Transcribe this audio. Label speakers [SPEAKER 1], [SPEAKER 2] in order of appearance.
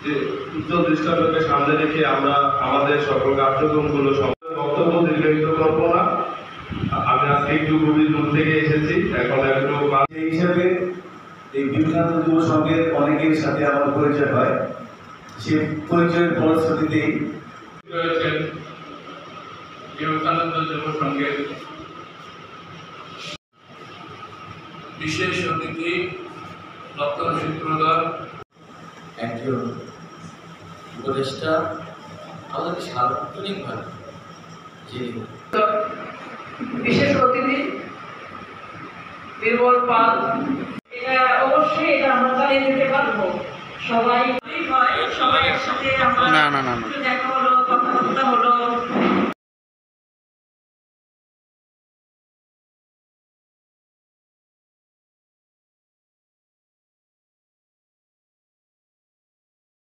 [SPEAKER 1] যে উজ্জ্বল দৃষ্টান্তকে সামনে রেখে আমরা আমাদের সকল কার্যক্রমগুলো বক্তব্য দীর্ঘায়িত করবো না। আমি আজকে একটু খুবই দূর থেকে এসেছি, এখন একটু
[SPEAKER 2] সেই হিসাবে এই বিবেকানন্দ যুব সংঘের অনেকের সাথে আমার পরিচয় হয়। সে পরিচয়ের ফলশ্রুতিতেই
[SPEAKER 3] রয়েছেন বিবেকানন্দ যুব সংঘের বিশেষ অতিথি ডক্টর সূত্রধর,
[SPEAKER 4] একজন উপদেষ্টা, আমাদের সার্বজনীনভাবে যিনি
[SPEAKER 5] বিশেষ অতিথি বীরবল পাল। এটা অবশ্যই এটা আমরা চালিয়ে যেতে পারবো, সবাই হয়, সবাই একসাথে আমরা দেখা হলো, কথাবার্তা হলো।